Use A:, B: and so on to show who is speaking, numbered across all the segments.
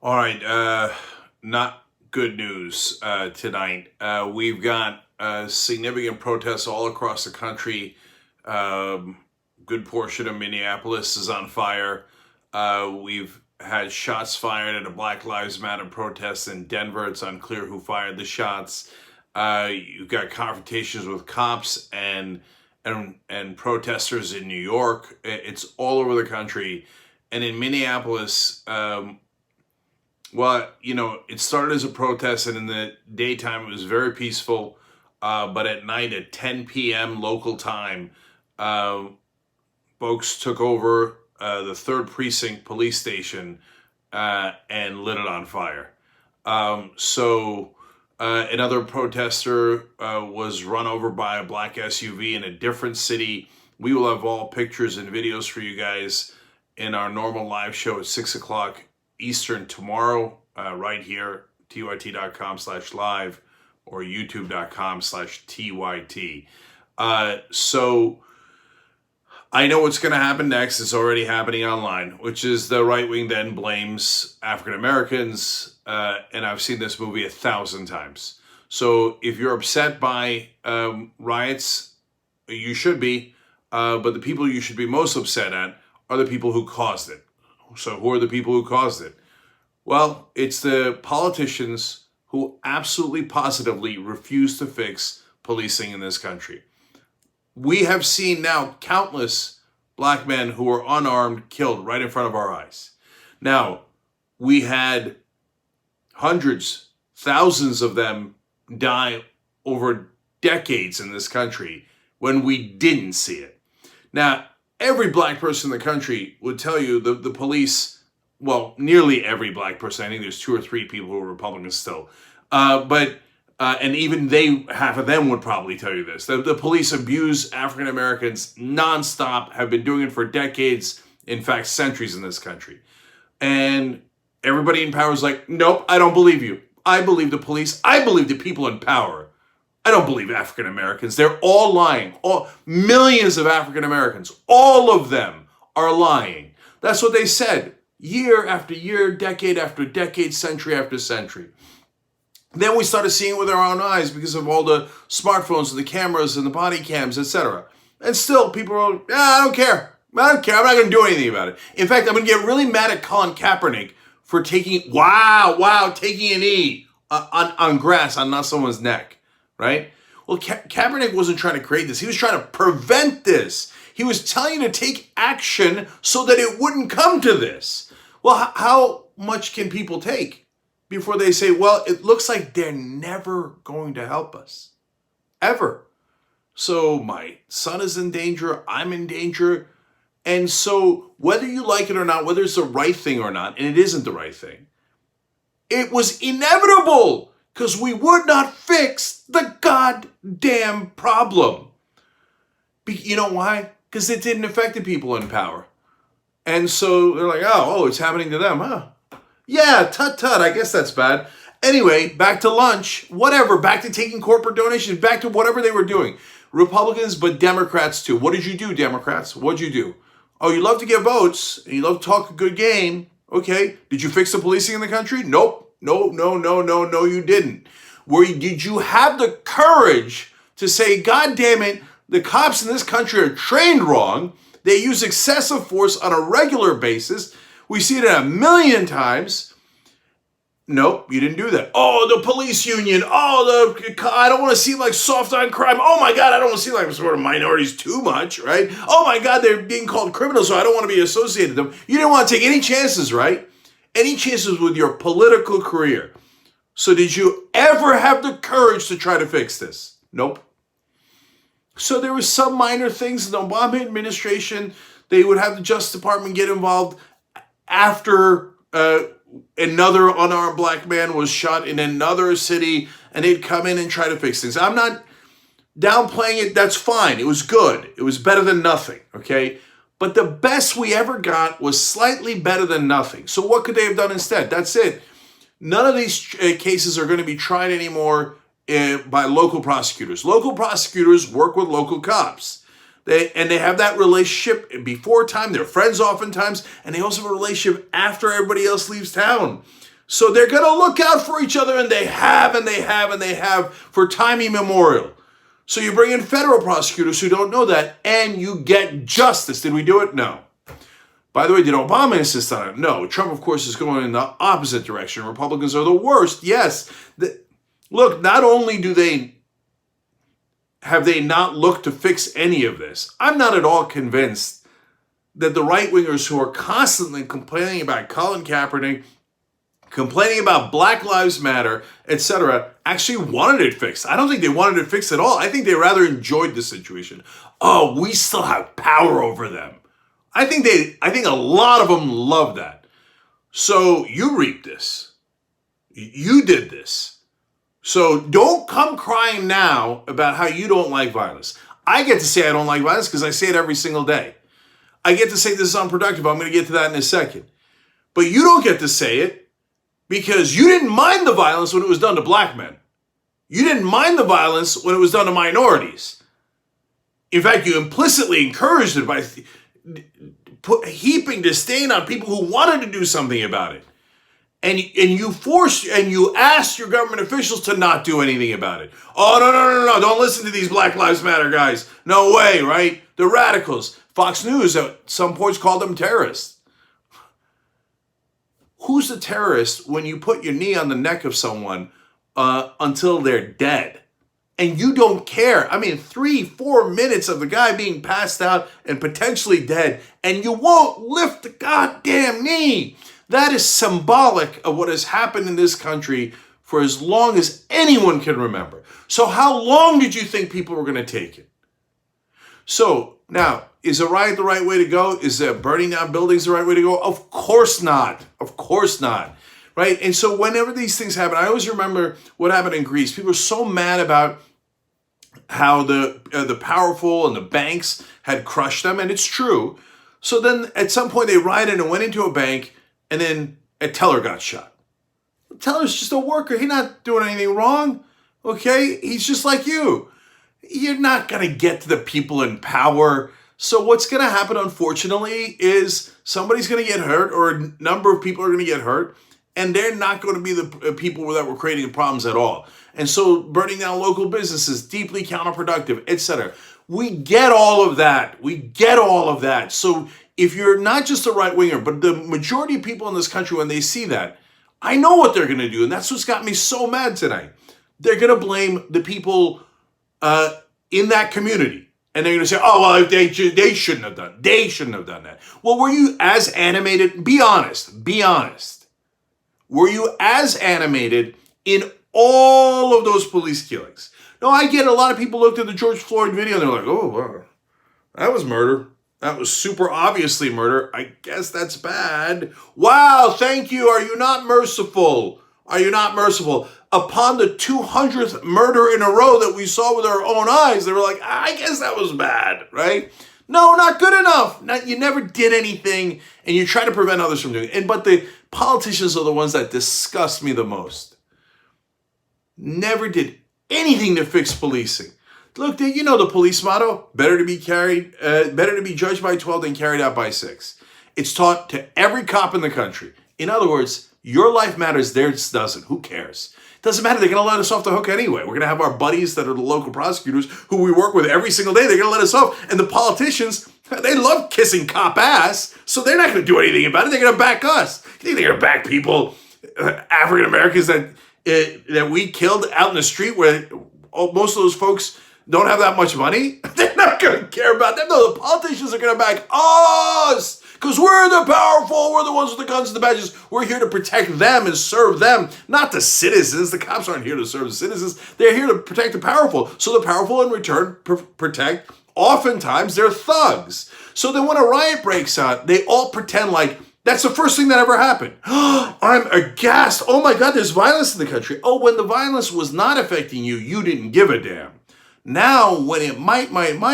A: All right, not good news tonight. We've got significant protests all across the country. Um, Good portion of Minneapolis is on fire. We've had shots fired at a Black Lives Matter protest in Denver. It's unclear who fired the shots. You've got confrontations with cops and protesters in New York. It's all over the country, and in Minneapolis. Well, it started as a protest, and in the daytime it was very peaceful. But at night, at 10 p.m. local time, uh, folks took over the 3rd Precinct police station and lit it on fire. Another protester was run over by a black SUV in a different city. We will have all pictures and videos for you guys in our normal live show at 6 o'clock Eastern tomorrow, right here, tyt.com/live or youtube.com/tyt. So I know what's going to happen next. It's already happening online, which is the right wing then blames African Americans. And I've seen this movie 1,000 times. So if you're upset by riots, you should be. But the people you should be most upset at are the people who caused it. So who are the people who caused it? Well, it's the politicians who absolutely positively refuse to fix policing in this country. We have seen now countless black men who were unarmed killed right in front of our eyes. Now, we had hundreds, thousands of them die over decades in this country when we didn't see it. Now, every black person in the country would tell you the police, well, nearly every black person, I think there's 2 or 3 people who are Republicans still, and even half of them would probably tell you this. The police abuse African Americans nonstop, have been doing it for decades, in fact, centuries in this country. And everybody in power is like, nope, I don't believe you. I believe the police. I believe the people in power. I don't believe African Americans. They're all lying. Millions of African Americans, all of them are lying. That's what they said year after year, decade after decade, century after century. Then we started seeing it with our own eyes because of all the smartphones and the cameras and the body cams, etc. And still, people are, I don't care. I don't care. I'm not going to do anything about it. In fact, I'm going to get really mad at Colin Kaepernick for taking a knee on grass, on not someone's neck, right? Well, Kaepernick wasn't trying to create this. He was trying to prevent this. He was telling you to take action so that it wouldn't come to this. Well, how much can people take before they say, well, it looks like they're never going to help us, ever. So my son is in danger, I'm in danger. And so whether you like it or not, whether it's the right thing or not, and it isn't the right thing, it was inevitable because we would not fix the goddamn problem. You know why? Because it didn't affect the people in power. And so they're like, oh, it's happening to them, huh? Yeah, tut, I guess that's bad. Anyway, back to lunch, whatever, back to taking corporate donations, back to whatever they were doing. Republicans, but Democrats too. What did you do, Democrats? What'd you do? Oh, you love to get votes, and you love to talk a good game. Okay, did you fix the policing in the country? Nope. No, you didn't. Did you have the courage to say, God damn it, the cops in this country are trained wrong. They use excessive force on a regular basis. We see it 1,000,000 times. Nope, you didn't do that. Oh, the police union. Oh, I don't want to seem like soft on crime. Oh my God, I don't want to seem like sort of minorities too much, right? Oh my God, they're being called criminals, so I don't want to be associated with them. You didn't want to take any chances, right? Any chances with your political career. So did you ever have the courage to try to fix this? Nope. So there were some minor things in the Obama administration. They would have the Justice Department get involved after another unarmed black man was shot in another city, and they'd come in and try to fix things. I'm not downplaying it. That's fine. It was good. It was better than nothing, okay? But the best we ever got was slightly better than nothing. So what could they have done instead? That's it. None of these cases are going to be tried anymore by local prosecutors. Local prosecutors work with local cops. They have that relationship before time. They're friends oftentimes, and they also have a relationship after everybody else leaves town. So they're going to look out for each other, and they have, and they have, and they have for time immemorial. So you bring in federal prosecutors who don't know that, and you get justice. Did we do it? No. By the way, did Obama insist on it? No. Trump, of course, is going in the opposite direction. Republicans are the worst. Yes. Look, not only have they not looked to fix any of this, I'm not at all convinced that the right-wingers who are constantly complaining about Colin Kaepernick, complaining about Black Lives Matter, etc., actually wanted it fixed. I don't think they wanted it fixed at all. I think they rather enjoyed the situation. Oh, we still have power over them. I think a lot of them love that. So you reap this. You did this. So don't come crying now about how you don't like violence. I get to say I don't like violence because I say it every single day. I get to say this is unproductive. I'm going to get to that in a second. But you don't get to say it because you didn't mind the violence when it was done to black men. You didn't mind the violence when it was done to minorities. In fact, you implicitly encouraged it by heaping disdain on people who wanted to do something about it. And you asked your government officials to not do anything about it. Oh, no, don't listen to these Black Lives Matter guys. No way, right? The radicals. Fox News at some points called them terrorists. Who's the terrorist when you put your knee on the neck of someone until they're dead? And you don't care. I mean, 3-4 minutes of the guy being passed out and potentially dead, and you won't lift the goddamn knee. That is symbolic of what has happened in this country for as long as anyone can remember. So how long did you think people were going to take it? So now, is a riot the right way to go? Is burning down buildings the right way to go? Of course not. Of course not. Right? And so whenever these things happen, I always remember what happened in Greece. People were so mad about how the powerful and the banks had crushed them, and it's true. So then at some point they rioted and went into a bank, and then a teller got shot. The teller's just a worker. He's not doing anything wrong. Okay? He's just like you. You're not going to get to the people in power. So what's going to happen, unfortunately, is somebody's going to get hurt, or a number of people are going to get hurt, and they're not going to be the people that were creating the problems at all. And so burning down local businesses, deeply counterproductive, etc. We get all of that. We get all of that. So if you're not just a right-winger, but the majority of people in this country, when they see that, I know what they're going to do. And that's what's got me so mad tonight. They're going to blame the people in that community. And they're going to say, oh, well, they shouldn't have done. They shouldn't have done that. Well, were you as animated? Be honest. Be honest. Were you as animated in all of those police killings? No, I get a lot of people looked at the George Floyd video and they're like, oh, wow, that was murder. That was super obviously murder. I guess that's bad. Wow, thank you. Are you not merciful? Are you not merciful? Upon the 200th murder in a row that we saw with our own eyes, they were like, I guess that was bad, right? No, not good enough. You never did anything, and you try to prevent others from doing it. But the politicians are the ones that disgust me the most. Never did anything to fix policing. Look, you know the police motto, better to be judged by 12 than carried out by 6. It's taught to every cop in the country. In other words, your life matters, theirs doesn't. Who cares? It doesn't matter. They're going to let us off the hook anyway. We're going to have our buddies that are the local prosecutors who we work with every single day. They're going to let us off. And the politicians, they love kissing cop ass, so they're not going to do anything about it. They're going to back us. You think they're going to back people, African Americans that we killed out in the street where most of those folks don't have that much money? They're not going to care about them. No, the politicians are going to back us because we're the powerful. We're the ones with the guns and the badges. We're here to protect them and serve them, not the citizens. The cops aren't here to serve the citizens. They're here to protect the powerful. So the powerful in return protect, oftentimes, their thugs. So then when a riot breaks out, they all pretend like that's the first thing that ever happened. I'm aghast. Oh my God, there's violence in the country. Oh, when the violence was not affecting you, you didn't give a damn. Now, when it might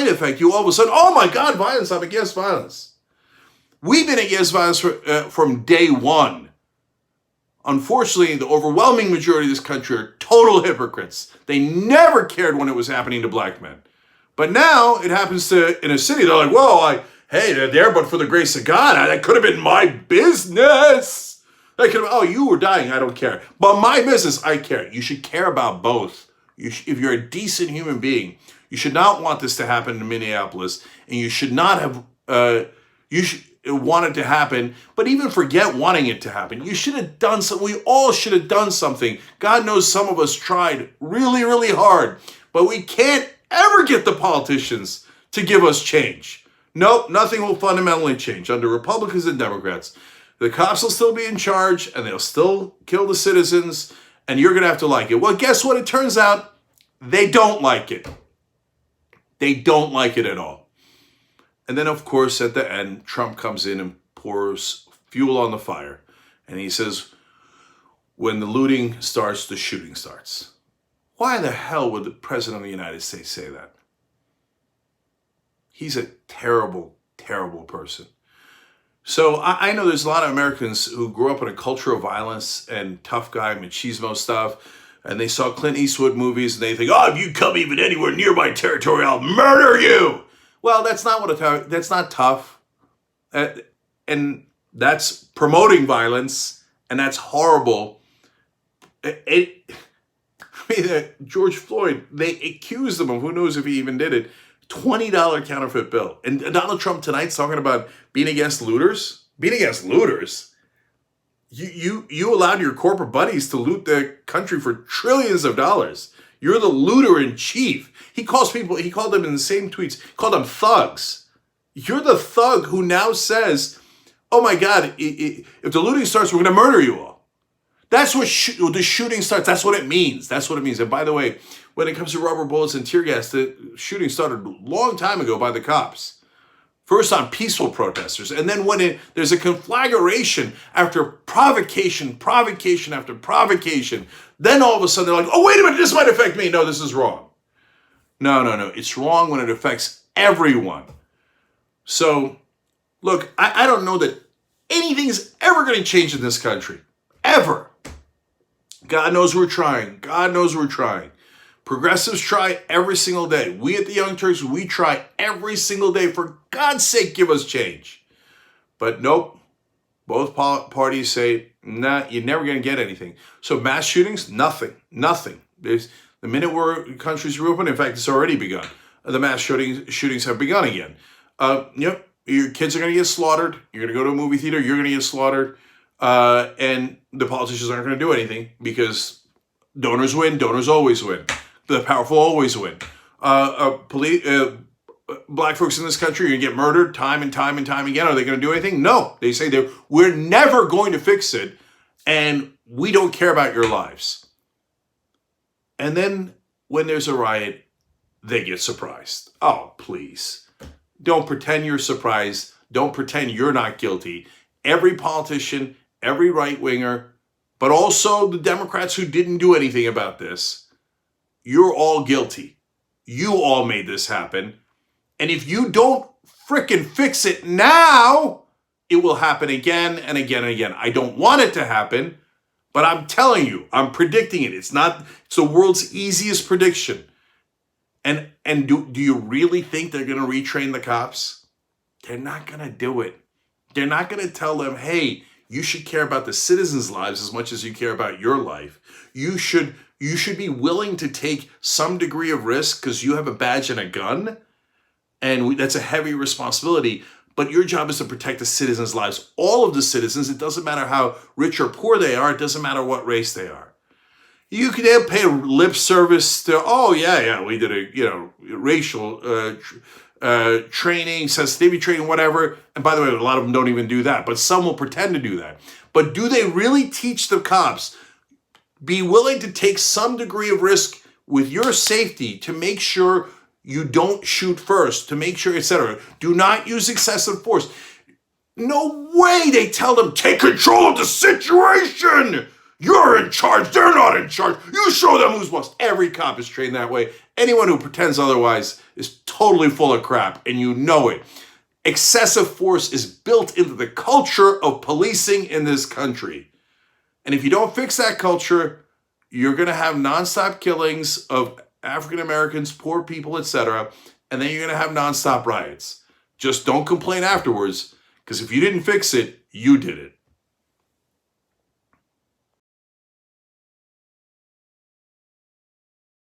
A: affect you, all of a sudden, oh my God, violence, I'm against violence. We've been against violence from day one. Unfortunately, the overwhelming majority of this country are total hypocrites. They never cared when it was happening to black men. But now it happens in a city. They're like, whoa, hey, they're there, but for the grace of God, that could have been my business. Like, oh, you were dying, I don't care. But my business, I care. You should care about both. If you're a decent human being, you should not want this to happen in Minneapolis, and you should not have, you should want it to happen, but even forget wanting it to happen. You should have done something. We all should have done something. God knows some of us tried really, really hard, but we can't ever get the politicians to give us change. Nope, nothing will fundamentally change under Republicans and Democrats. The cops will still be in charge, and they'll still kill the citizens, and you're going to have to like it. Well, guess what? It turns out they don't like it. They don't like it at all. And then, of course, at the end, Trump comes in and pours fuel on the fire. And he says, when the looting starts, the shooting starts. Why the hell would the President of the United States say that? He's a terrible, terrible person. So I know there's a lot of Americans who grew up in a culture of violence and tough guy machismo stuff, and they saw Clint Eastwood movies and they think, oh, if you come even anywhere near my territory, I'll murder you. Well, that's not that's not tough. And that's promoting violence, and that's horrible. George Floyd, they accused him of, who knows if he even did it, $20 counterfeit bill. And Donald Trump tonight's talking about being against looters. Being against looters? You allowed your corporate buddies to loot the country for trillions of dollars. You're the looter in chief. He called them in the same tweets, he called them thugs. You're the thug who now says, oh my God, if the looting starts, we're going to murder you all. That's what the shooting starts. That's what it means. That's what it means. And by the way, when it comes to rubber bullets and tear gas, the shooting started a long time ago by the cops. First on peaceful protesters. And then when there's a conflagration after provocation after provocation, then all of a sudden they're like, oh, wait a minute, this might affect me. No, this is wrong. No. It's wrong when it affects everyone. So, look, I don't know that anything's ever going to change in this country. Ever. God knows we're trying. God knows we're trying. Progressives try every single day. We at the Young Turks, we try every single day. For God's sake, give us change. But nope. Both parties say, nah, you're never going to get anything. So mass shootings, nothing. The minute countries reopen, in fact, it's already begun. The mass shootings have begun again. Your kids are going to get slaughtered. You're going to go to a movie theater. You're going to get slaughtered. And the politicians aren't going to do anything because donors win. Donors always win. The powerful always win. Black folks in this country are going to get murdered time and time again. Are they going to do anything? No. They say we're never going to fix it, and we don't care about your lives. And then when there's a riot, they get surprised. Oh, please. Don't pretend you're surprised. Don't pretend you're not guilty. Every politician, every right-winger, but also the Democrats who didn't do anything about this, you're all guilty. You all made this happen. And if you don't frickin' fix it now, it will happen again and again and again. I don't want it to happen, but I'm telling you, I'm predicting it. It's the world's easiest prediction. And do you really think they're going to retrain the cops? They're not going to do it. They're not going to tell them, hey, you should care about the citizens' lives as much as you care about your life. You should be willing to take some degree of risk because you have a badge and a gun. And that's a heavy responsibility. But your job is to protect the citizens' lives. All of the citizens. It doesn't matter how rich or poor they are. It doesn't matter what race they are. You can pay lip service to, oh, yeah, we did a, racial training, sensitivity training, whatever. And by the way, a lot of them don't even do that. But some will pretend to do that. But do they really teach the cops, be willing to take some degree of risk with your safety to make sure you don't shoot first, to make sure, etc. Do not use excessive force. No way they tell them, take control of the situation. You're in charge. They're not in charge. You show them who's boss. Every cop is trained that way. Anyone who pretends otherwise is totally full of crap, and you know it. Excessive force is built into the culture of policing in this country. And if you don't fix that culture, you're going to have nonstop killings of African Americans, poor people, etc. And then you're going to have nonstop riots. Just don't complain afterwards, because if you didn't fix it, you did it.